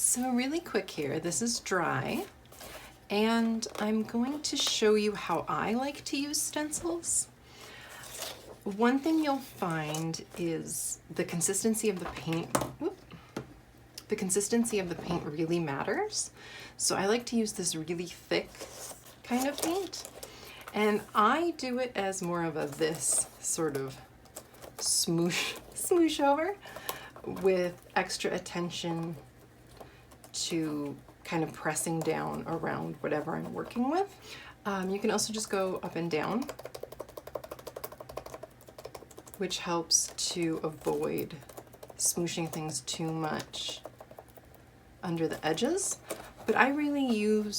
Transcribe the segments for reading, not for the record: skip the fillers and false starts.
So really quick here, this is dry, and I'm going to show you how I like to use stencils. One thing you'll find is the consistency of the paint. The consistency of the paint really matters. So I like to use this really thick kind of paint, and I do it as more of a this sort of smoosh over with extra attention to kind of pressing down around whatever I'm working with. You can also just go up and down, which helps to avoid smooshing things too much under the edges. But I really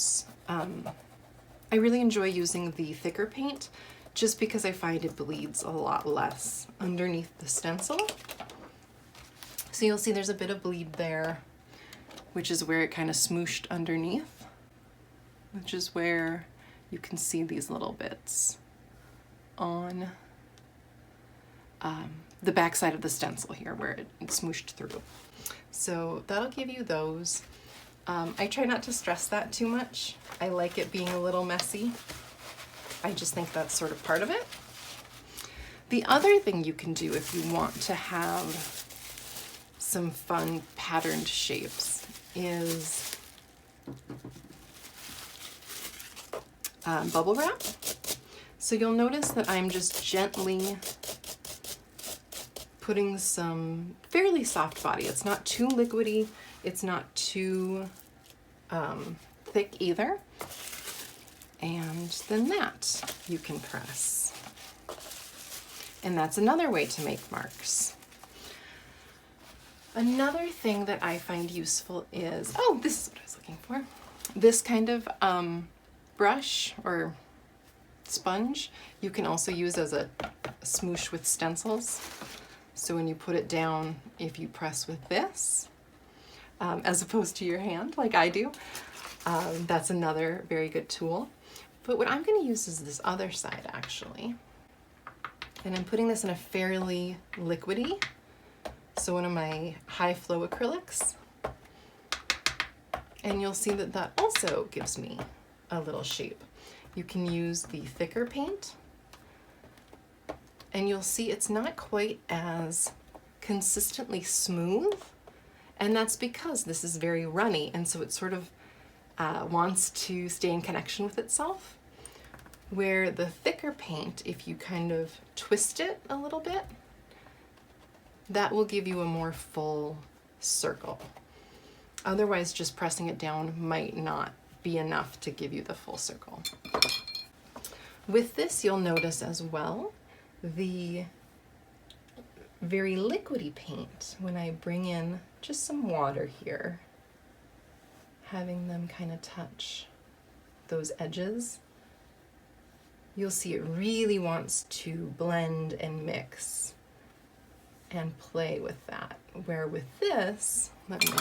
enjoy using the thicker paint just because I find it bleeds a lot less underneath the stencil. So you'll see there's a bit of bleed there, which is where it kind of smooshed underneath, which is where you can see these little bits on the back side of the stencil here where it smooshed through. So that'll give you those. I try not to stress that too much. I like it being a little messy. I just think that's sort of part of it. The other thing you can do if you want to have some fun patterned shapes is bubble wrap. So you'll notice that I'm just gently putting some fairly soft body. It's not too liquidy, it's not too thick either. And then that you can press. And that's another way to make marks. Another thing that I find useful is, oh, this is what I was looking for. This kind of brush or sponge you can also use as a smoosh with stencils. So when you put it down, if you press with this, as opposed to your hand like I do, that's another very good tool. But what I'm going to use is this other side actually. And I'm putting this in a fairly liquidy, so one of my high flow acrylics. And you'll see that that also gives me a little shape. You can use the thicker paint, and you'll see it's not quite as consistently smooth, and that's because this is very runny, and so it sort of wants to stay in connection with itself. Where the thicker paint, if you kind of twist it a little bit, that will give you a more full circle. Otherwise, just pressing it down might not be enough to give you the full circle. With this, you'll notice as well the very liquidy paint when I bring in just some water here, having them kind of touch those edges. You'll see it really wants to blend and mix and play with that. Where with this, let me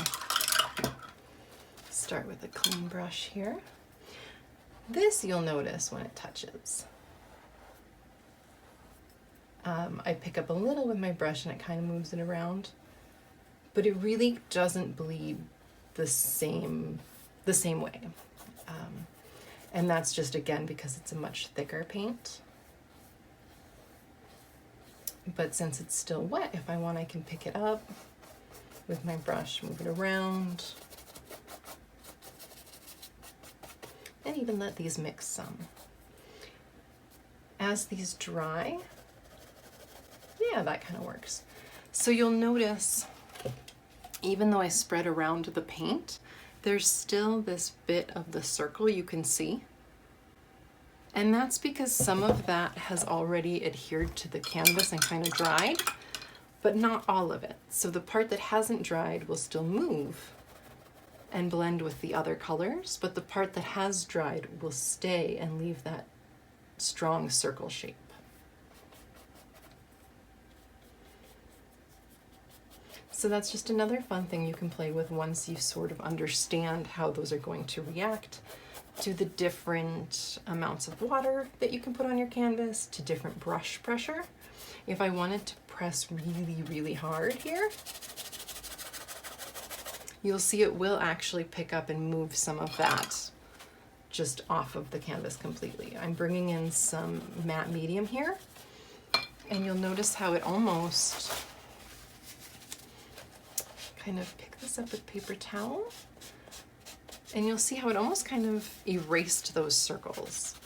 start with a clean brush here. This you'll notice when it touches. I pick up a little with my brush and it kind of moves it around, but it really doesn't bleed the same way. And that's just, again, because it's a much thicker paint. But since it's still wet, if I want, I can pick it up with my brush, move it around, and even let these mix some. As these dry, yeah, that kind of works. So you'll notice, even though I spread around the paint, there's still this bit of the circle you can see. And that's because some of that has already adhered to the canvas and kind of dried, but not all of it. So the part that hasn't dried will still move and blend with the other colors, but the part that has dried will stay and leave that strong circle shape. So that's just another fun thing you can play with once you sort of understand how those are going to react to the different amounts of water that you can put on your canvas, to different brush pressure. If I wanted to press really, really hard here, you'll see it will actually pick up and move some of that just off of the canvas completely. I'm bringing in some matte medium here, and you'll notice how it almost, kind of pick this up with paper towel, and you'll see how it almost kind of erased those circles.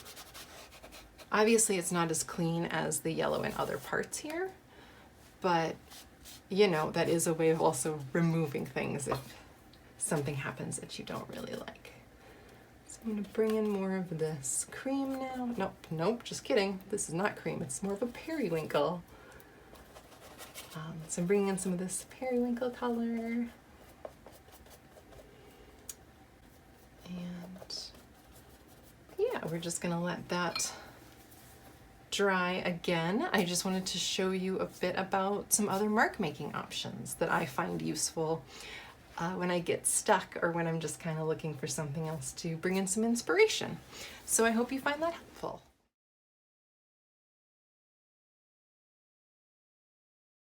Obviously it's not as clean as the yellow in other parts here, but you know, that is a way of also removing things if something happens that you don't really like. So I'm gonna bring in more of this cream now. Nope, just kidding. This is not cream, it's more of a periwinkle. So I'm bringing in some of this periwinkle color. And yeah, we're just gonna let that dry again. I just wanted to show you a bit about some other mark making options that I find useful when I get stuck or when I'm just kind of looking for something else to bring in some inspiration. So I hope you find that helpful.